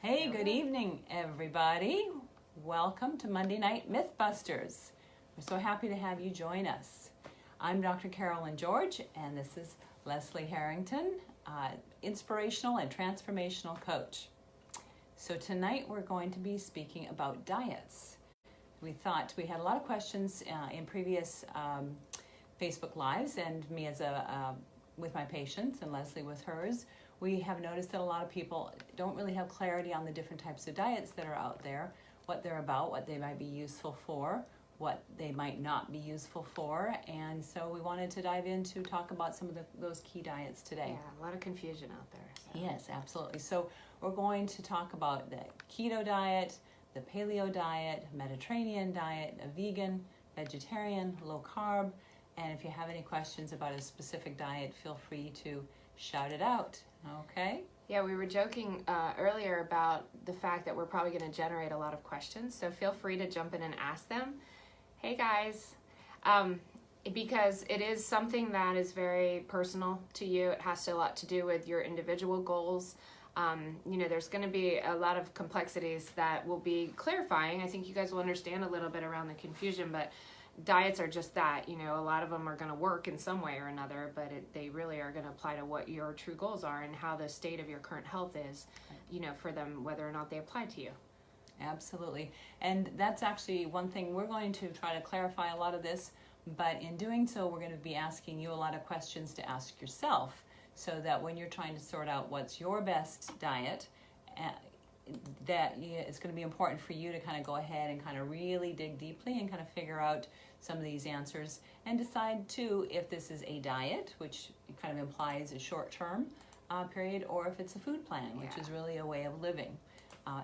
Hey, good evening, everybody. Welcome to Monday Night Mythbusters. We're so happy to have you join us. I'm Dr. Carolyn George, and this is Leslie Harrington, inspirational and transformational coach. So tonight we're going to be speaking about diets. We thought we had a lot of questions in previous Facebook Lives, and me as with my patients and Leslie with hers. We have noticed that a lot of people don't really have clarity on the different types of diets that are out there, what they're about, what they might be useful for, what they might not be useful for, and so we wanted to dive in to talk about some of those key diets today. Yeah, a lot of confusion out there. So. Yes, absolutely. So we're going to talk about the keto diet, the paleo diet, Mediterranean diet, a vegan, vegetarian, low carb, and if you have any questions about a specific diet, feel free to shout it out. Okay? Yeah, we were joking earlier about the fact that we're probably going to generate a lot of questions, so feel free to jump in and ask them. Hey guys, because it is something that is very personal to you. It has a lot to do with your individual goals. There's going to be a lot of complexities that will be clarifying. I think you guys will understand a little bit around the confusion, but diets are just that. A lot of them are going to work in some way or another, but they really are going to apply to what your true goals are and how the state of your current health is, for them, whether or not they apply to you. Absolutely. And that's actually one thing we're going to try to clarify a lot of this, but in doing so, we're going to be asking you a lot of questions to ask yourself so that when you're trying to sort out what's your best diet, that it's going to be important for you to kind of go ahead and kind of really dig deeply and kind of figure out some of these answers and decide too if this is a diet, which kind of implies a short-term period, or if it's a food plan, which is really a way of living.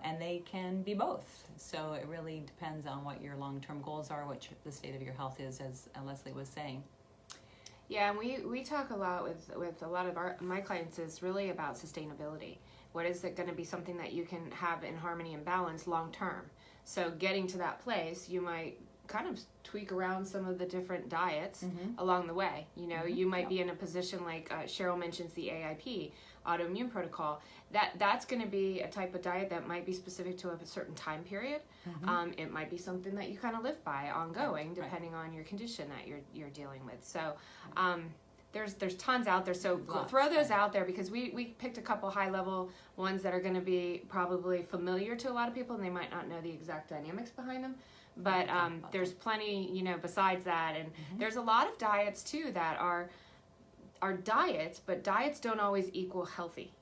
And they can be both. So it really depends on what your long-term goals are, what the state of your health is, as Leslie was saying. Yeah, and we talk a lot with a lot of my clients is really about sustainability. What is it going to be something that you can have in harmony and balance long term? So getting to that place, you might kind of tweak around some of the different diets along the way. You might be in a position like Cheryl mentions the AIP, autoimmune protocol. That's going to be a type of diet that might be specific to a certain time period. It might be something that you kind of live by ongoing, depending on your condition that you're dealing with. So there's tons out there. So throw those out there, because we picked a couple high level ones that are going to be probably familiar to a lot of people, and they might not know the exact dynamics behind them. But there's plenty, besides that, and there's a lot of diets too that are diets, but diets don't always equal healthy.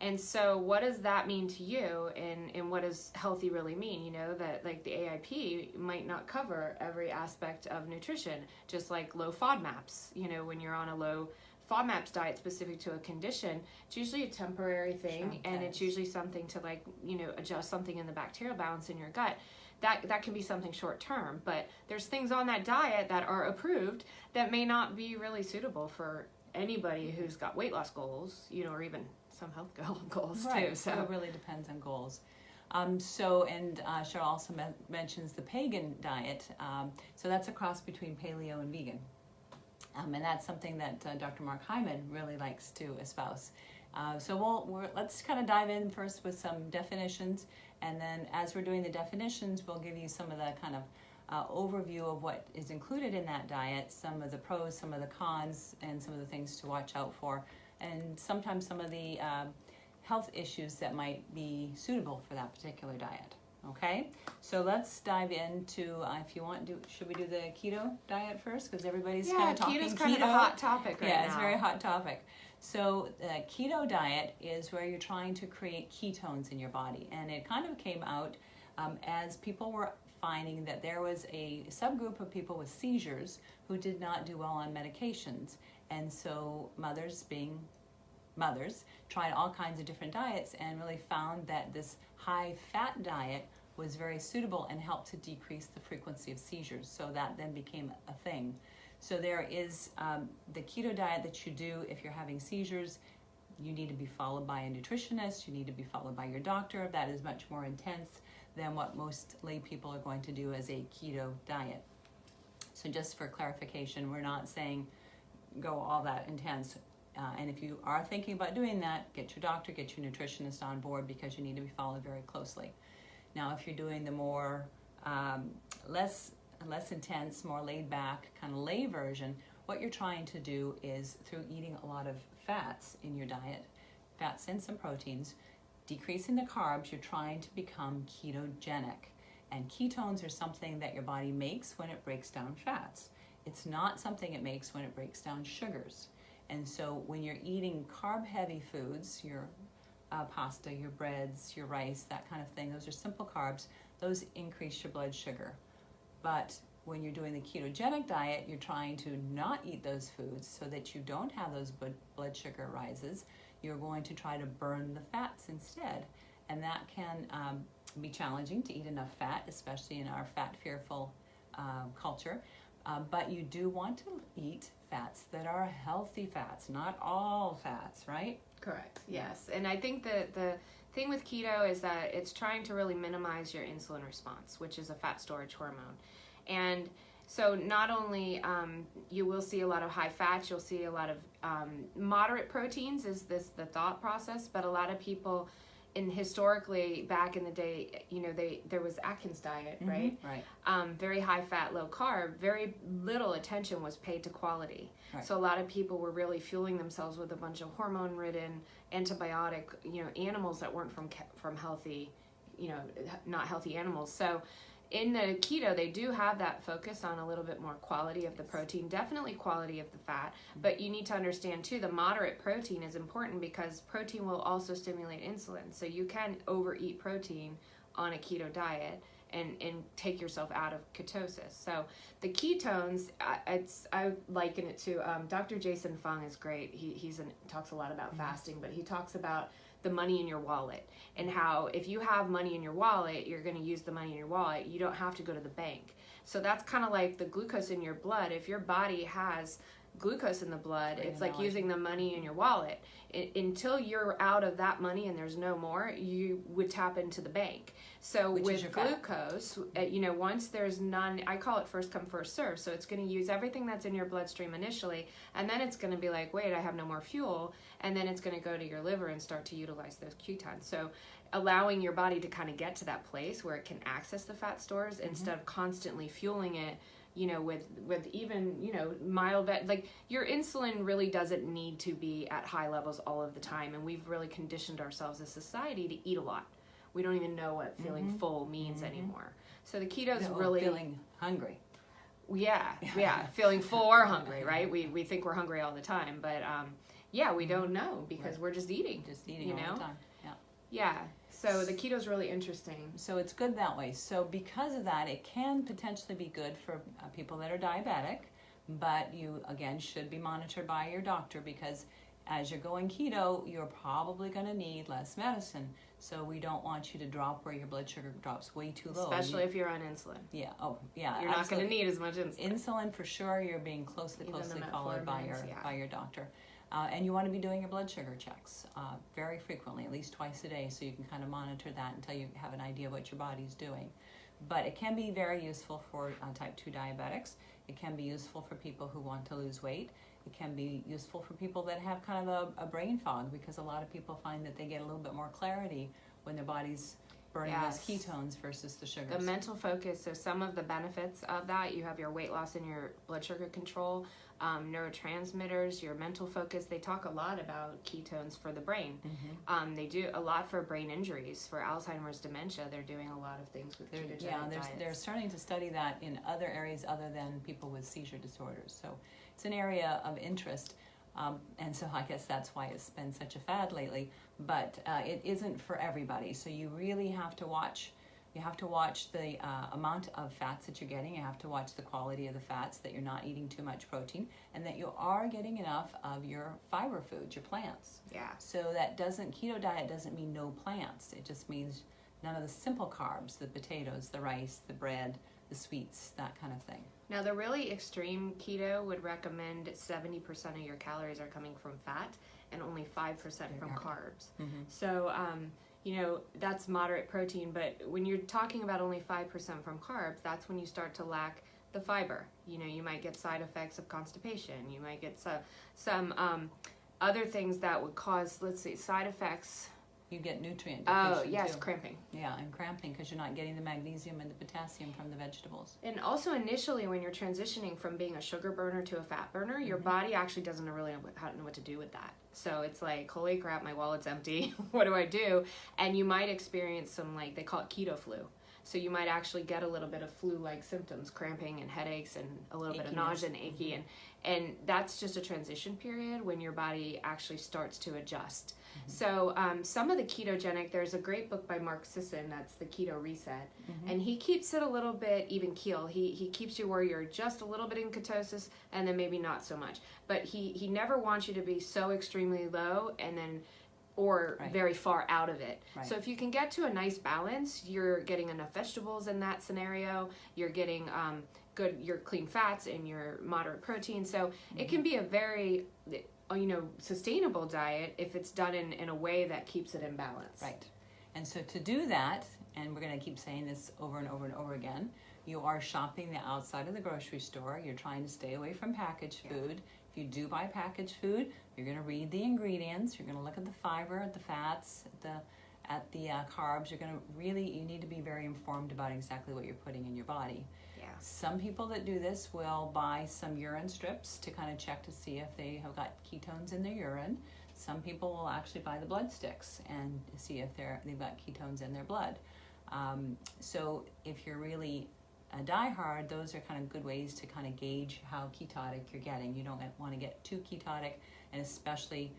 And so what does that mean to you, and what does healthy really mean? That like the AIP might not cover every aspect of nutrition, just like low FODMAPs. When you're on a low FODMAPs diet specific to a condition, it's usually a temporary thing, and it's usually something to adjust something in the bacterial balance in your gut. That can be something short term, but there's things on that diet that are approved that may not be really suitable for anybody who's got weight loss goals, or even some health goals too. So it really depends on goals. Cheryl also mentions the pagan diet. So that's a cross between paleo and vegan. And that's something that Dr. Mark Hyman really likes to espouse. Let's kind of dive in first with some definitions, and then as we're doing the definitions, we'll give you some of the kind of overview of what is included in that diet, some of the pros, some of the cons, and some of the things to watch out for, and sometimes some of the health issues that might be suitable for that particular diet. Okay, so let's dive into, if you want, should we do the keto diet first? Because everybody's kind of talking keto. Keto's kind of a hot topic right now. Yeah, it's a very hot topic. So the keto diet is where you're trying to create ketones in your body. And it kind of came out as people were finding that there was a subgroup of people with seizures who did not do well on medications. And so mothers, being mothers, tried all kinds of different diets and really found that this high-fat diet was very suitable and helped to decrease the frequency of seizures. So that then became a thing. So there is the keto diet that you do if you're having seizures. You need to be followed by a nutritionist. You need to be followed by your doctor. That is much more intense than what most lay people are going to do as a keto diet. So just for clarification, we're not saying go all that intense. And if you are thinking about doing that, get your doctor, get your nutritionist on board, because you need to be followed very closely. Now, if you're doing the more less intense, more laid back, kind of lay version, what you're trying to do is, through eating a lot of fats in your diet, fats and some proteins, decreasing the carbs, you're trying to become ketogenic. And ketones are something that your body makes when it breaks down fats. It's not something it makes when it breaks down sugars. And so when you're eating carb-heavy foods, your pasta, your breads, your rice, that kind of thing, those are simple carbs, those increase your blood sugar. But when you're doing the ketogenic diet, you're trying to not eat those foods so that you don't have those blood sugar rises. You're going to try to burn the fats instead. And that can be challenging to eat enough fat, especially in our fat-fearful culture. But you do want to eat fats that are healthy fats, not all fats, right? Correct, yes. And I think that the thing with keto is that it's trying to really minimize your insulin response, which is a fat storage hormone. And so not only you will see a lot of high fats, you'll see a lot of moderate proteins, is this the thought process, but a lot of people, and historically back in the day, there was Atkins diet, right? Right. Very high fat, low carb, very little attention was paid to quality. Right. So a lot of people were really fueling themselves with a bunch of hormone-ridden, antibiotic, animals that weren't from healthy, not healthy animals. So in the keto, they do have that focus on a little bit more quality of the protein, definitely quality of the fat, but you need to understand too, the moderate protein is important because protein will also stimulate insulin. So you can overeat protein on a keto diet and take yourself out of ketosis. So the ketones, I liken it to, Dr. Jason Fung is great. He talks a lot about fasting, but he talks about the money in your wallet, and how if you have money in your wallet, you're going to use the money in your wallet. You don't have to go to the bank. So that's kind of like the glucose in your blood. If your body has glucose in the blood, it's like using the money in your wallet. Until you're out of that money and there's no more, you would tap into the bank. So with glucose, once there's none, I call it first come, first serve. So it's going to use everything that's in your bloodstream initially, and then it's going to be like, wait, I have no more fuel, and then it's going to go to your liver and start to utilize those ketones. So allowing your body to kind of get to that place where it can access the fat stores instead of constantly fueling it, with even, mild, like your insulin really doesn't need to be at high levels all of the time. And we've really conditioned ourselves as society to eat a lot. We don't even know what feeling full means anymore. So the keto's really feeling hungry. Yeah, feeling full or hungry, right? We think we're hungry all the time, but we don't know because we're just eating. All the time. Yeah. So the keto's really interesting. So it's good that way. So because of that, it can potentially be good for people that are diabetic, but you, again, should be monitored by your doctor, because as you're going keto, you're probably going to need less medicine. So we don't want you to drop where your blood sugar drops way too low. Especially if you're on insulin. Yeah. Oh, yeah. You're not going to need as much insulin. Insulin for sure. You're being closely followed by your doctor. And you want to be doing your blood sugar checks very frequently, at least twice a day, so you can kind of monitor that until you have an idea what your body's doing. But it can be very useful for type 2 diabetics. It can be useful for people who want to lose weight. It can be useful for people that have kind of a brain fog, because a lot of people find that they get a little bit more clarity when their body's burning those ketones versus the sugars. The mental focus, so some of the benefits of that, you have your weight loss and your blood sugar control, neurotransmitters, your mental focus. They talk a lot about ketones for the brain. They do a lot for brain injuries, for Alzheimer's, dementia. They're doing a lot of things with ketogenic diets. They're starting to study that in other areas other than people with seizure disorders. So it's an area of interest. And so I guess that's why it's been such a fad lately. But it isn't for everybody. So you really have to watch. You have to watch the amount of fats that you're getting. You have to watch the quality of the fats, that you're not eating too much protein, and that you are getting enough of your fiber foods, your plants. Yeah. So keto diet doesn't mean no plants. It just means none of the simple carbs, the potatoes, the rice, the bread, the sweets, that kind of thing. Now, the really extreme keto would recommend 70% of your calories are coming from fat and only 5% from carbs. So, that's moderate protein, but when you're talking about only 5% from carbs, that's when you start to lack the fiber. You might get side effects of constipation. You might get some Other things that would cause, let's see, side effects. You get nutrient depletion. Oh, yes, too. cramping. Yeah, and cramping because you're not getting the magnesium and the potassium from the vegetables. And also initially when you're transitioning from being a sugar burner to a fat burner, your body actually doesn't really know what to do with that. So it's like, holy crap, my wallet's empty. What do I do? And you might experience some, like, they call it keto flu. So you might actually get a little bit of flu-like symptoms, cramping and headaches and a little bit of nausea and achy. And that's just a transition period when your body actually starts to adjust. So some of the ketogenic, there's a great book by Mark Sisson, that's the Keto Reset. And he keeps it a little bit even keel. He keeps you where you're just a little bit in ketosis and then maybe not so much. But he never wants you to be so extremely low and then or very far out of it. So if you can get to a nice balance, you're getting enough vegetables in that scenario, you're getting your clean fats and your moderate protein. So it can be a very, sustainable diet if it's done in a way that keeps it in balance. Right. And so to do that, and we're going to keep saying this over and over and over again, you are shopping the outside of the grocery store. You're trying to stay away from packaged food. If you do buy packaged food, you're going to read the ingredients. You're going to look at the fiber, at the fats, at the carbs. You need to be very informed about exactly what you're putting in your body. Yeah. Some people that do this will buy some urine strips to kind of check to see if they have got ketones in their urine. Some people will actually buy the blood sticks and see if they've got ketones in their blood. So if you're really a diehard, those are kind of good ways to kind of gauge how ketotic you're getting. You don't want to get too ketotic, and especially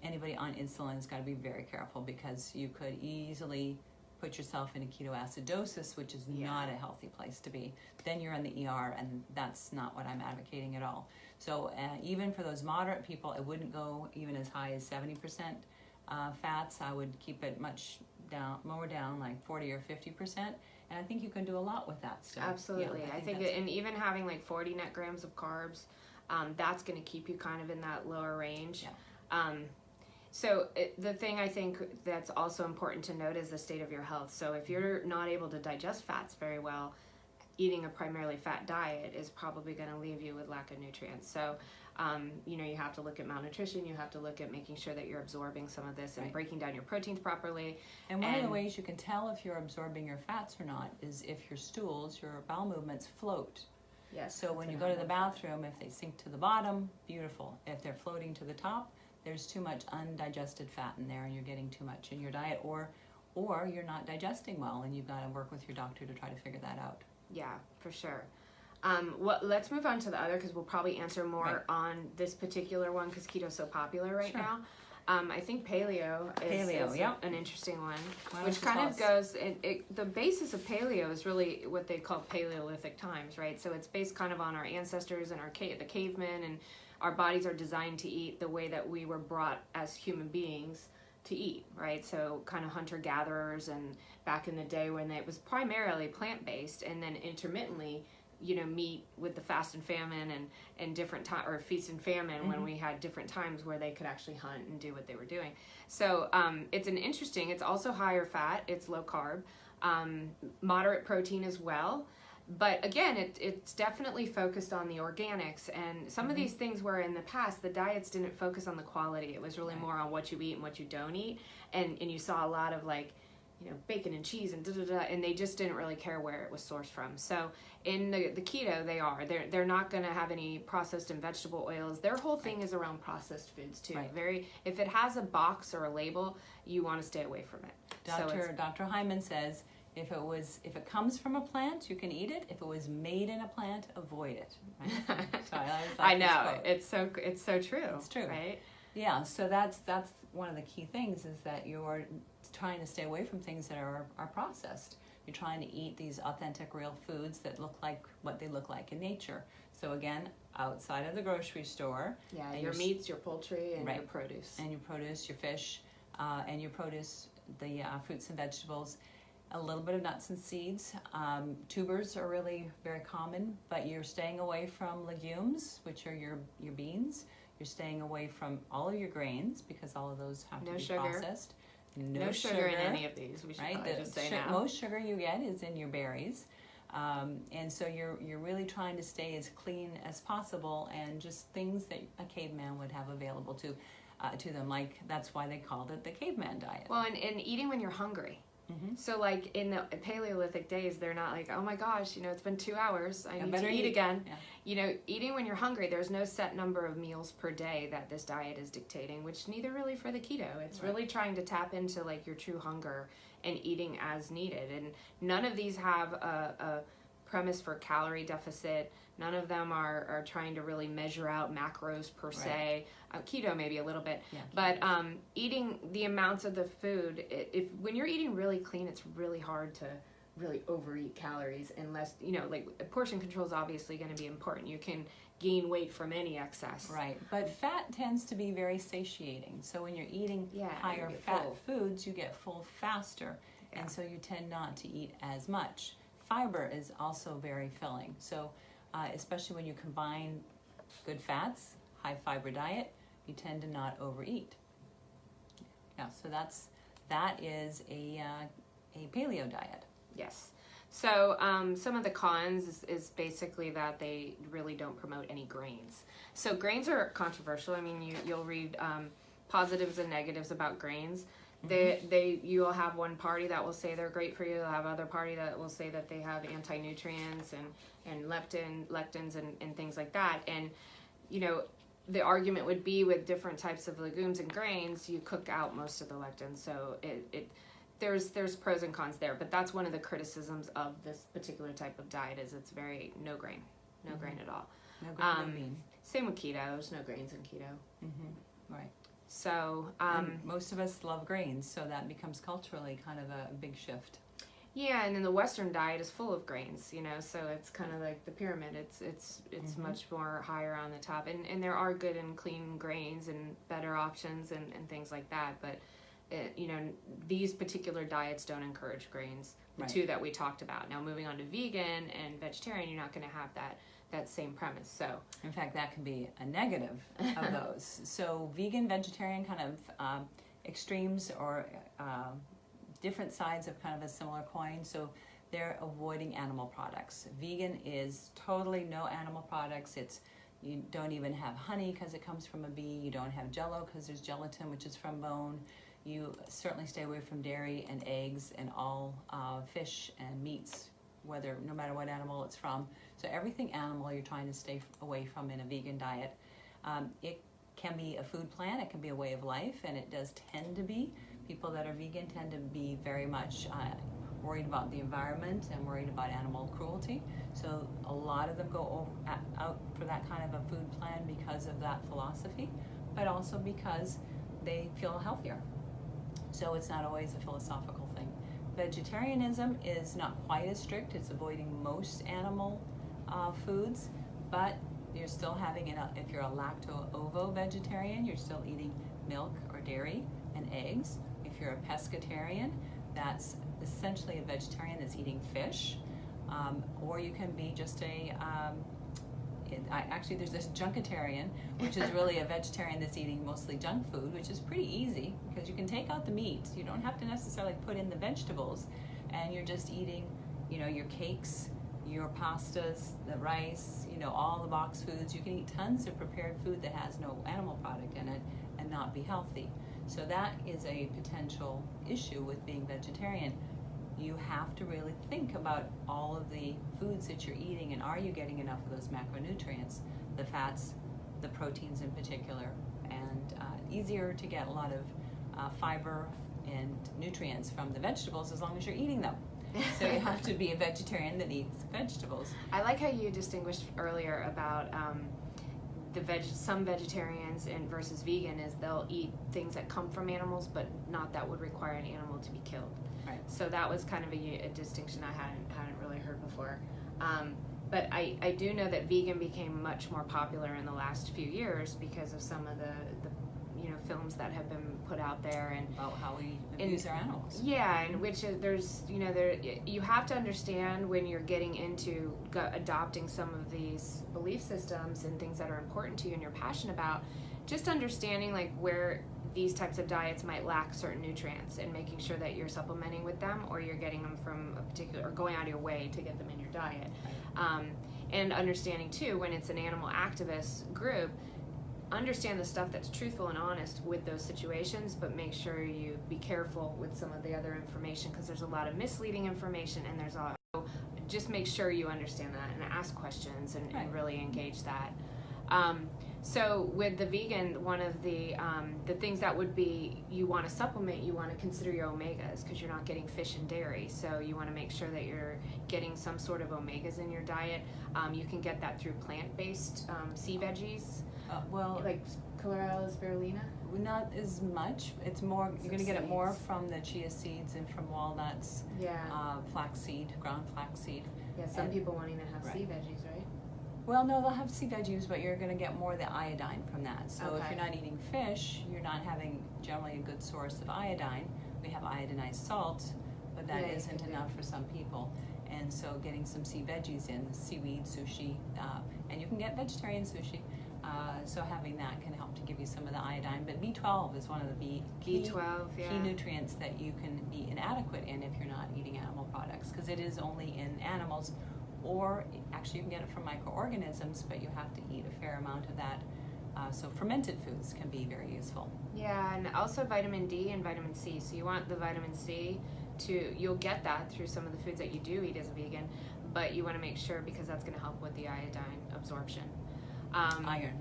anybody on insulin has got to be very careful because you could easily put yourself in a ketoacidosis, which is not a healthy place to be. Then you're in the ER, and that's not what I'm advocating at all. So even for those moderate people, I wouldn't go even as high as 70% fats. I would keep it more down, like 40 or 50%. And I think you can do a lot with that still. Absolutely. I think and even having like 40 net grams of carbs, that's going to keep you kind of in that lower range. Yeah. So the thing I think that's also important to note is the state of your health. So if you're not able to digest fats very well, eating a primarily fat diet is probably going to leave you with lack of nutrients. So, you have to look at malnutrition. You have to look at making sure that you're absorbing some of this and breaking down your proteins properly. And one of the ways you can tell if you're absorbing your fats or not is if your stools, your bowel movements float. Yes. So when you go to the bathroom, if they sink to the bottom, beautiful. If they're floating to the top, there's too much undigested fat in there and you're getting too much in your diet, or you're not digesting well and you've got to work with your doctor to try to figure that out. Yeah, for sure. Let's move on to the other because we'll probably answer more on this particular one because keto's so popular right now. I think paleo is an interesting one, which kind of goes, the basis of paleo is really what they call Paleolithic times, right? So it's based kind of on our ancestors and the cavemen, and our bodies are designed to eat the way that we were brought as human beings to eat, right? So kind of hunter-gatherers, and back in the day when it was primarily plant-based, and then intermittently, meat with the fast and famine and different time, or feast and famine when we had different times where they could actually hunt and do what they were doing. So it's also higher fat, it's low carb, moderate protein as well. But again, it's definitely focused on the organics, and some of these things where in the past the diets didn't focus on the quality. It was really more on what you eat and what you don't eat, and you saw a lot of bacon and cheese and and they just didn't really care where it was sourced from. So in the keto, they're not going to have any processed and vegetable oils. Their whole thing is around processed foods too. If it has a box or a label, you want to stay away from it. Dr. Hyman says, if it comes from a plant, you can eat it. If it was made in a plant, avoid it. Right? So I know it's so true. It's true, right? Yeah. So that's one of the key things is that you're trying to stay away from things that are processed. You're trying to eat these authentic, real foods that look like what they look like in nature. So again, outside of the grocery store. Yeah, your meats, your poultry, and your produce. And your produce, your fish, and your produce, the fruits and vegetables. A little bit of nuts and seeds. Tubers are really very common, but you're staying away from legumes, which are your beans. You're staying away from all of your grains because all of those have to be processed. No sugar in any of these. We should probably just say now. Most sugar you get is in your berries. And so you're really trying to stay as clean as possible, and just things that a caveman would have available to them. Like, that's why they called it the caveman diet. Well, and eating when you're hungry. Mm-hmm. So like in the Paleolithic days, they're not like, oh my gosh, it's been 2 hours, I need to eat again. Yeah. Eating when you're hungry, there's no set number of meals per day that this diet is dictating, which neither really for the keto. It's really trying to tap into like your true hunger and eating as needed. And none of these have a premise for calorie deficit. None of them are trying to really measure out macros per se. Keto maybe a little bit, but eating the amounts of the food. When you're eating really clean, it's really hard to really overeat calories unless like portion control is obviously going to be important. You can gain weight from any excess. Right, but fat tends to be very satiating. So when you're eating higher fat foods, you get full faster, and so you tend not to eat as much. Fiber is also very filling. So especially when you combine good fats, high fiber diet, you tend to not overeat. Yeah, so that is a paleo diet. Yes. So some of the cons is basically that they really don't promote any grains. So grains are controversial. I mean, you'll read positives and negatives about grains. You'll have one party that will say they're great for you. You'll have other party that will say that they have anti-nutrients and lectins and things like that. And the argument would be with different types of legumes and grains, you cook out most of the lectins. So there's pros and cons there. But that's one of the criticisms of this particular type of diet is it's very no grain at all. No grain, no bean. Same with keto. There's no grains in keto. Mm-hmm. Right. So most of us love grains, so that becomes culturally kind of a big shift. Yeah, and then the Western diet is full of grains, so it's kind of like the pyramid. It's much more higher on the top, and there are good and clean grains and better options and things like that. But these particular diets don't encourage grains. The two that we talked about. Now moving on to vegan and vegetarian, you're not going to have that same premise. So in fact, that can be a negative of those. So vegan, vegetarian, kind of extremes or different sides of kind of a similar coin. So they're avoiding animal products. Vegan is totally no animal products. You don't even have honey because it comes from a bee. You don't have Jell-O because there's gelatin, which is from bone. You certainly stay away from dairy and eggs and all fish and meats, no matter what animal it's from. So everything animal you're trying to stay away from in a vegan diet. It can be a food plan, it can be a way of life, and it does tend to be. People that are vegan tend to be very much worried about the environment and worried about animal cruelty. So a lot of them go out for that kind of a food plan because of that philosophy, but also because they feel healthier. So it's not always a philosophical thing. Vegetarianism is not quite as strict. It's avoiding most animal foods, but you're still having if you're a lacto-ovo vegetarian, you're still eating milk or dairy and eggs. If you're a pescatarian, that's essentially a vegetarian that's eating fish, or you can be just actually there's this junkatarian, which is really a vegetarian that's eating mostly junk food, which is pretty easy because you can take out the meat. You don't have to necessarily put in the vegetables, and you're just eating, your cakes, your pastas, the rice, all the box foods. You can eat tons of prepared food that has no animal product in it and not be healthy. So that is a potential issue with being vegetarian. You have to really think about all of the foods that you're eating, and are you getting enough of those macronutrients, the fats, the proteins in particular, and easier to get a lot of fiber and nutrients from the vegetables as long as you're eating them. So you have to be a vegetarian that eats vegetables. I like how you distinguished earlier about some vegetarians and versus vegan is they'll eat things that come from animals, but not that would require an animal to be killed. Right. So that was kind of a distinction I hadn't really heard before. But I do know that vegan became much more popular in the last few years because of some of the films that have been put out there and about how we abuse our animals. Yeah, and which there's you have to understand when you're getting into adopting some of these belief systems and things that are important to you and you're passionate about, just understanding like where these types of diets might lack certain nutrients, and making sure that you're supplementing with them, or you're getting them from a particular, or going out of your way to get them in your diet. And understanding too, when it's an animal activist group, understand the stuff that's truthful and honest with those situations, but make sure you be careful with some of the other information, because there's a lot of misleading information, and there's a, just make sure you understand that and ask questions and really engage that. So with the vegan, one of the things that would be, you want to supplement, you want to consider your omegas, because you're not getting fish and dairy. So you want to make sure that you're getting some sort of omegas in your diet. You can get that through plant-based sea veggies, like chlorella spirulina. Not as much. It's more, you're going to get it more from the chia seeds and from walnuts, flaxseed, ground flaxseed. Yeah, some people wanting to have sea veggies, right? Well, no, they'll have sea veggies, but you're going to get more of the iodine from that. So if you're not eating fish, you're not having generally a good source of iodine. We have iodinized salt, but that isn't enough for some people. And so getting some sea veggies in, seaweed, sushi, and you can get vegetarian sushi. So having that can help to give you some of the iodine. But B12 is one of the key nutrients that you can be inadequate in if you're not eating animal products, because it is only in animals. Or actually you can get it from microorganisms, but you have to eat a fair amount of that. So fermented foods can be very useful. Yeah, and also vitamin D and vitamin C. So you want the vitamin C you'll get that through some of the foods that you do eat as a vegan, but you want to make sure, because that's going to help with the iodine absorption. Iron,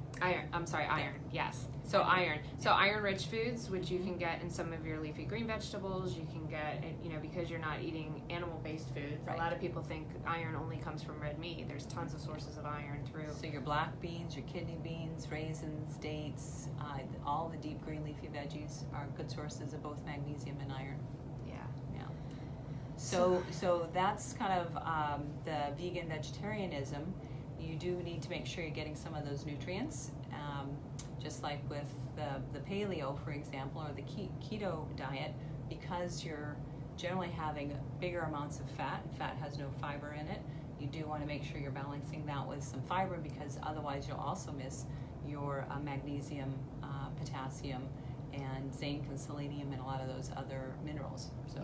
yes. So iron. So iron-rich foods, which you can get in some of your leafy green vegetables, you can get, because you're not eating animal-based foods. A lot of people think iron only comes from red meat. There's tons of sources of iron through. So your black beans, your kidney beans, raisins, dates, all the deep green leafy veggies are good sources of both magnesium and iron. Yeah. So that's kind of the vegan vegetarianism. You do need to make sure you're getting some of those nutrients, just like with the paleo, for example, or the keto diet, because you're generally having bigger amounts of fat. Fat has no fiber in it. You do want to make sure you're balancing that with some fiber, because otherwise you'll also miss your magnesium, potassium, and zinc and selenium, and a lot of those other minerals. So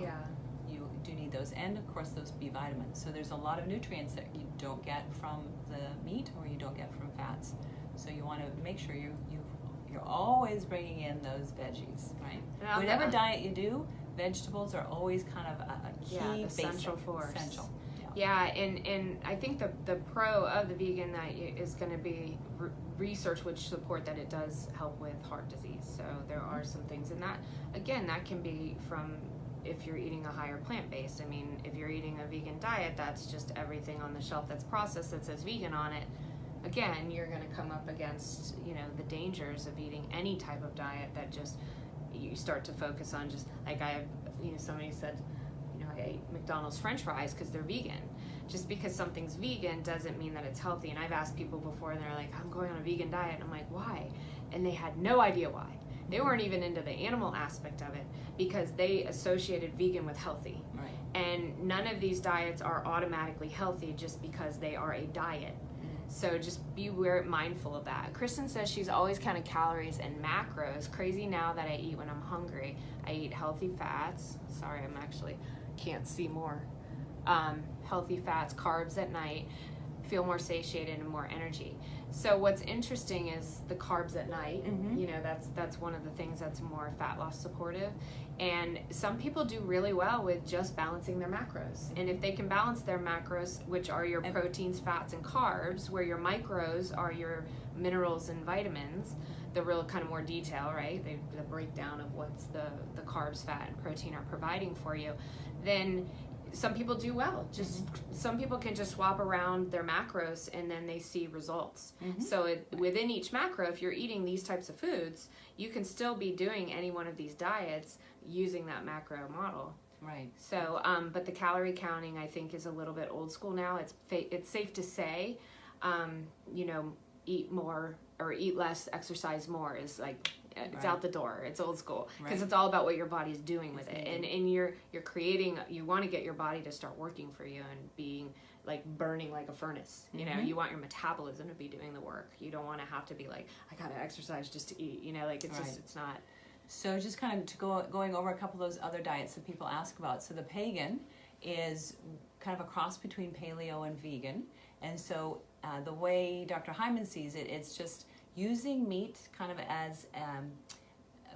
you do need those, and of course those B vitamins. So there's a lot of nutrients that you don't get from the meat, or you don't get from fats. So you want to make sure you're always bringing in those veggies, right? Whatever diet you do, vegetables are always kind of a key, the central force. Essential. And I think the pro of the vegan diet is going to be research which support that it does help with heart disease. So there are some things in that. Again, that can be from, if you're eating a higher plant-based. I mean, if you're eating a vegan diet, that's just everything on the shelf that's processed that says vegan on it. Again, you're going to come up against, the dangers of eating any type of diet that just, you start to focus on just, like I have, somebody said, I ate McDonald's French fries because they're vegan. Just because something's vegan doesn't mean that it's healthy. And I've asked people before, and they're like, I'm going on a vegan diet. And I'm like, why? And they had no idea why. They weren't even into the animal aspect of it, because they associated vegan with healthy. Right. And none of these diets are automatically healthy just because they are a diet. So just be mindful of that. Kristen says she's always counted calories and macros. Crazy now that I eat when I'm hungry. I eat healthy fats. Sorry, I'm actually can't see more. Healthy fats, carbs at night. Feel more satiated and more energy. So what's interesting is the carbs at night. That's one of the things that's more fat loss supportive. And some people do really well with just balancing their macros. And if they can balance their macros, which are your proteins, fats, and carbs, where your micros are your minerals and vitamins, the real kind of more detail, right? The breakdown of what's the carbs, fat, and protein are providing for you, then some people do well. Some people can just swap around their macros and then they see results. So within each macro, if you're eating these types of foods, you can still be doing any one of these diets using that macro model. Right. So, but the calorie counting, I think, is a little bit old school now. It's safe to say, eat more or eat less, exercise more is like, it's out the door. It's old school, because it's all about what your body's doing with it. And you're creating, you want to get your body to start working for you and being like burning like a furnace. You want your metabolism to be doing the work. You don't want to have to be like, I got to exercise just to eat, it's just, it's not. So just kind of going over a couple of those other diets that people ask about. So the pagan is kind of a cross between paleo and vegan. And so the way Dr. Hyman sees it, it's just using meat kind of as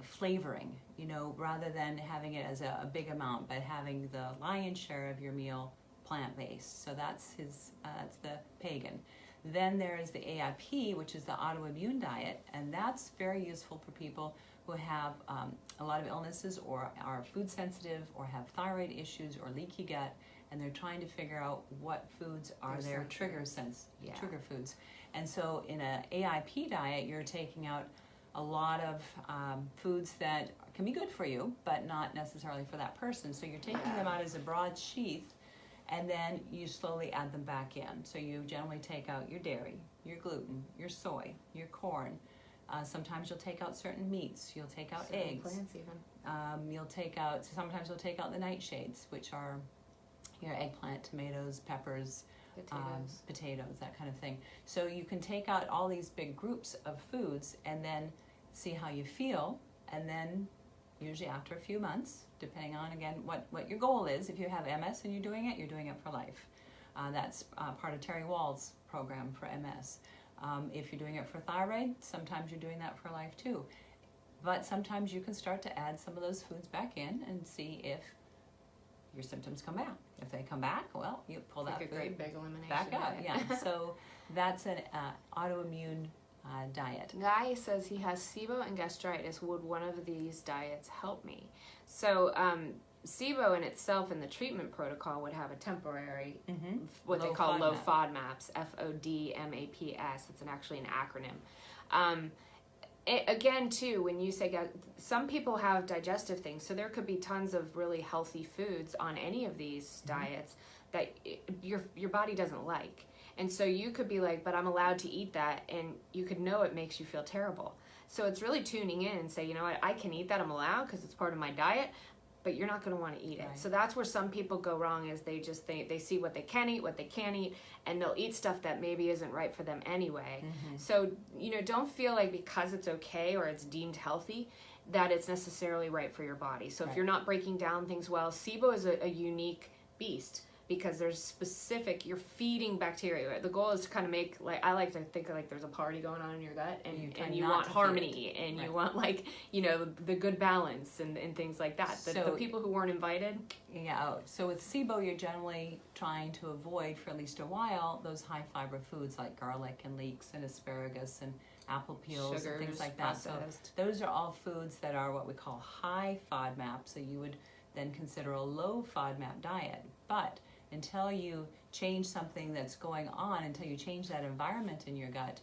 flavoring, rather than having it as a big amount, but having the lion's share of your meal plant-based. So that's the pagan. Then there is the AIP, which is the autoimmune diet, and that's very useful for people who have a lot of illnesses or are food sensitive or have thyroid issues or leaky gut, and they're trying to figure out what foods are their trigger foods. And so in an AIP diet, you're taking out a lot of foods that can be good for you, but not necessarily for that person. So you're taking them out as a broad sheath, and then you slowly add them back in. So you generally take out your dairy, your gluten, your soy, your corn. Sometimes you'll take out certain meats. You'll take out certain eggs. Plants even. Sometimes you'll take out the nightshades, which are your eggplant, tomatoes, peppers, potatoes, that kind of thing. So you can take out all these big groups of foods and then see how you feel, and then usually after a few months, depending on, again, what your goal is. If you have MS and you're doing it for life. That's part of Terry Wall's program for MS. If you're doing it for thyroid, sometimes you're doing that for life too. But sometimes you can start to add some of those foods back in and see if your symptoms come back. If they come back, well, you pull that food great big elimination back up. diet. Yeah. So that's an autoimmune diet. Guy says he has SIBO and gastritis. Would one of these diets help me? So SIBO in itself in the treatment protocol would have a temporary, what they call low FODMAPs, FODMAPs. It's actually an acronym. Again, too, when you say some people have digestive things, so there could be tons of really healthy foods on any of these diets that your body doesn't like. And so you could be like, but I'm allowed to eat that, and you could know it makes you feel terrible. So it's really tuning in and say, you know what, I can eat that, I'm allowed because it's part of my diet, but you're not going to want to eat it. So that's where some people go wrong, is they see what they can eat, what they can't eat, and they'll eat stuff that maybe isn't right for them anyway. So, don't feel like because it's okay or it's deemed healthy that it's necessarily right for your body. So if you're not breaking down things well, SIBO is a unique beast, because there's you're feeding bacteria. The goal is to kind of make, I like to think like there's a party going on in your gut, and you want harmony, and you want the good balance and things like that. The people who weren't invited. Yeah, so with SIBO, you're generally trying to avoid, for at least a while, those high fiber foods like garlic and leeks and asparagus and apple peels, sugars, and things like that. Processed. So those are all foods that are what we call high FODMAP, so you would then consider a low FODMAP diet. But until you change something that's going on, until you change that environment in your gut,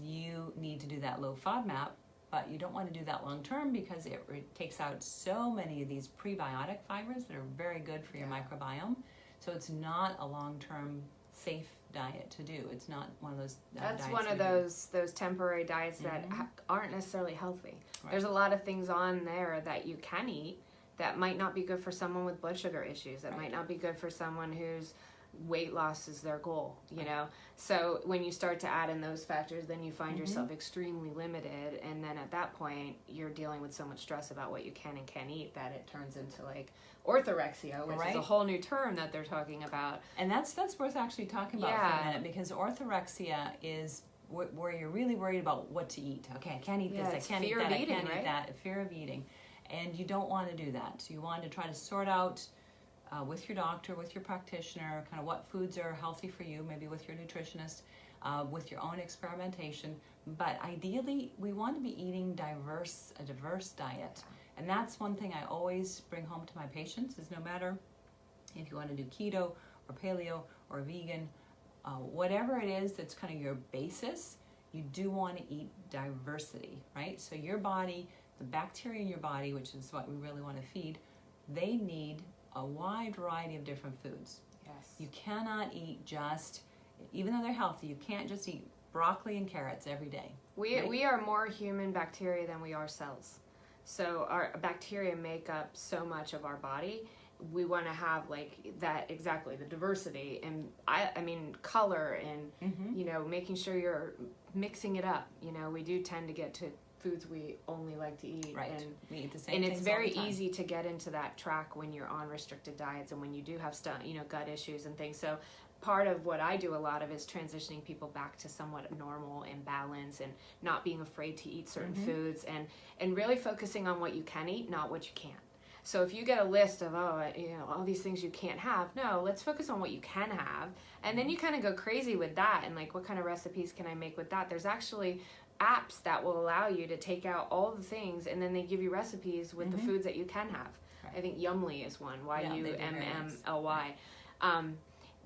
you need to do that low FODMAP, but you don't want to do that long term, because it takes out so many of these prebiotic fibers that are very good for your microbiome. So it's not a long-term safe diet to do. It's not one of those that's diets one of those temporary diets that aren't necessarily healthy. There's a lot of things on there that you can eat that might not be good for someone with blood sugar issues, that might not be good for someone whose weight loss is their goal, So when you start to add in those factors, then you find yourself extremely limited, and then at that point you're dealing with so much stress about what you can and can't eat that it turns into like orthorexia, which is a whole new term that they're talking about. And that's worth actually talking about for a minute, because orthorexia is where you're really worried about what to eat. Okay, I can't eat this, I can't eat that, I can't eat that, fear of eating. And you don't want to do that. So you want to try to sort out with your doctor, with your practitioner, kind of what foods are healthy for you, maybe with your nutritionist, with your own experimentation. But ideally, we want to be eating a diverse diet. And that's one thing I always bring home to my patients, is no matter if you want to do keto or paleo or vegan, whatever it is that's kind of your basis, you do want to eat diversity, right? So your body, the bacteria in your body, which is what we really want to feed, they need a wide variety of different foods. Yes. You cannot eat even though they're healthy, you can't just eat broccoli and carrots every day. We are more human bacteria than we are cells. So our bacteria make up so much of our body. We want to have the diversity, and I mean color, and making sure you're mixing it up. We do tend to get foods we only like to eat. Right. And we eat the same and things it's all very the time. easy to get into that track when you're on restricted diets and when you do have gut issues and things. So part of what I do a lot of is transitioning people back to somewhat normal and balance, and not being afraid to eat certain foods, and really focusing on what you can eat, not what you can't. So if you get a list of, all these things you can't have, no, let's focus on what you can have. And then you kind of go crazy with that, and like, what kind of recipes can I make with that? There's actually apps that will allow you to take out all the things, and then they give you recipes with the foods that you can have. Right. I think Yummly is one, Yummly.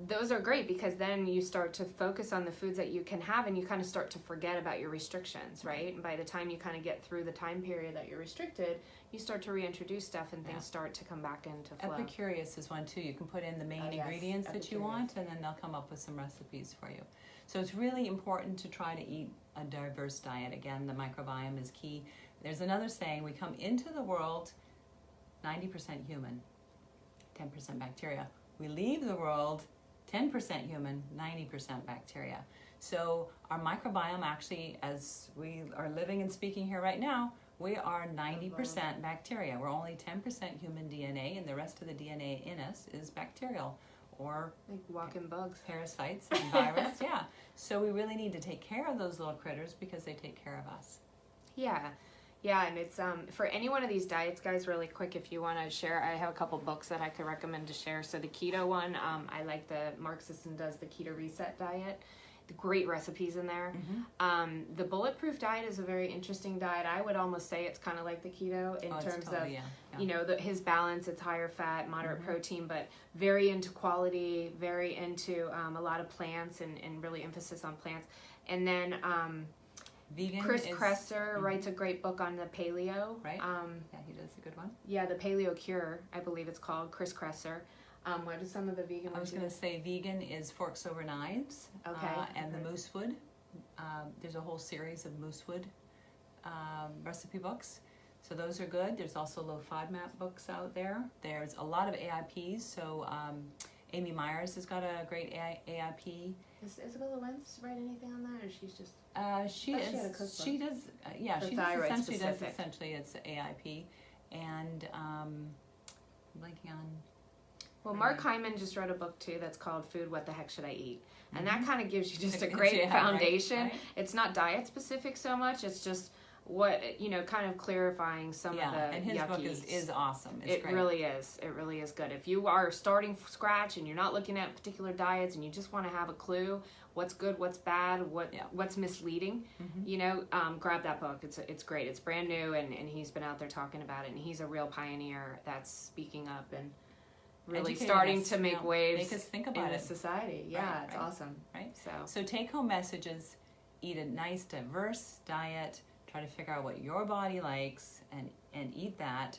Those are great, because then you start to focus on the foods that you can have, and you kind of start to forget about your restrictions, right? And by the time you kind of get through the time period that you're restricted, you start to reintroduce stuff, and things start to come back into flow. Epicurious is one too. You can put in the main ingredients that you want, and then they'll come up with some recipes for you. So it's really important to try to eat a diverse diet. Again, the microbiome is key. There's another saying: we come into the world 90% human, 10% bacteria. We leave the world 10% human, 90% bacteria. So our microbiome, actually, as we are living and speaking here right now, we are 90% bacteria. We're only 10% human DNA, and the rest of the DNA in us is bacterial, or like walking bugs, parasites and virus. Yeah. So we really need to take care of those little critters, because they take care of us. Yeah, and it's for any one of these diets, guys, really quick, if you want to share, I have a couple books that I could recommend to share. So the keto one, I like Mark Sisson does the Keto Reset diet. Great recipes in there. The Bulletproof diet is a very interesting diet. I would almost say it's kind of like the keto in terms of, his balance. It's higher fat, moderate protein, but very into quality, very into a lot of plants, and really emphasis on plants. And then Vegan Chris Kresser writes a great book on the paleo. Right. Yeah, he does a good one. Yeah, the Paleo Cure, I believe it's called, Chris Kresser. What are some of the vegan ones? I was going to say vegan is Forks Over Knives. And the Moosewood. There's a whole series of Moosewood recipe books. So those are good. There's also low FODMAP books out there. There's a lot of AIPs. So Amy Myers has got a great AIP. Is Isabella Wentz write anything on that, or she's just? She does. Essentially it's AIP, and blanking on. Well, Mark Hyman just wrote a book too that's called Food, What the Heck Should I Eat? And that kind of gives you just a great foundation. Right. It's not diet specific so much, it's just what, kind of clarifying some of the and his book is awesome. It's great. Really is. It really is good. If you are starting from scratch and you're not looking at particular diets and you just want to have a clue what's good, what's bad, what's misleading, grab that book. It's great. It's brand new, and he's been out there talking about it, and he's a real pioneer that's speaking up and really starting to make waves, make us think about in this society. Yeah, it's awesome. Right. So take home messages: eat a nice, diverse diet. Try to figure out what your body likes and eat that.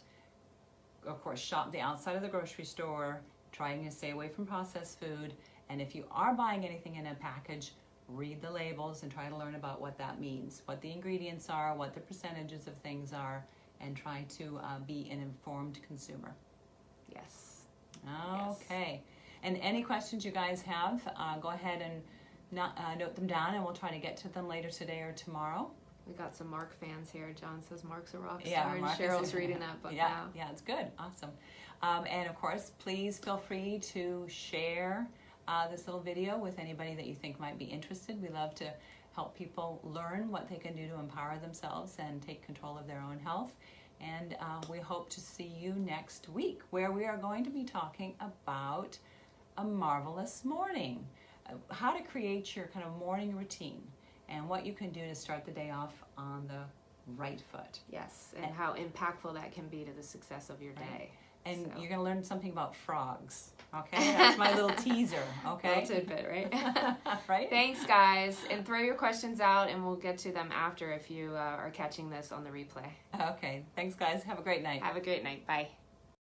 Of course, shop the outside of the grocery store. Trying to stay away from processed food. And if you are buying anything in a package, read the labels and try to learn about what that means, what the ingredients are, what the percentages of things are, and try to be an informed consumer. Yes. Okay. And any questions you guys have, go ahead and note them down, and we'll try to get to them later today or tomorrow. We got some Mark fans here. John says Mark's a rock star, and Cheryl's reading that book now. Yeah, it's good. Awesome. And of course, please feel free to share this little video with anybody that you think might be interested. We love to help people learn what they can do to empower themselves and take control of their own health. And we hope to see you next week, where we are going to be talking about a marvelous morning, how to create your kind of morning routine, and what you can do to start the day off on the right foot. Yes, and how impactful that can be to the success of your day. And you're going to learn something about frogs, okay? That's my little teaser, okay? Little tidbit, right? Right? Thanks, guys. And throw your questions out, and we'll get to them after if you are catching this on the replay. Okay. Thanks, guys. Have a great night. Have a great night. Bye.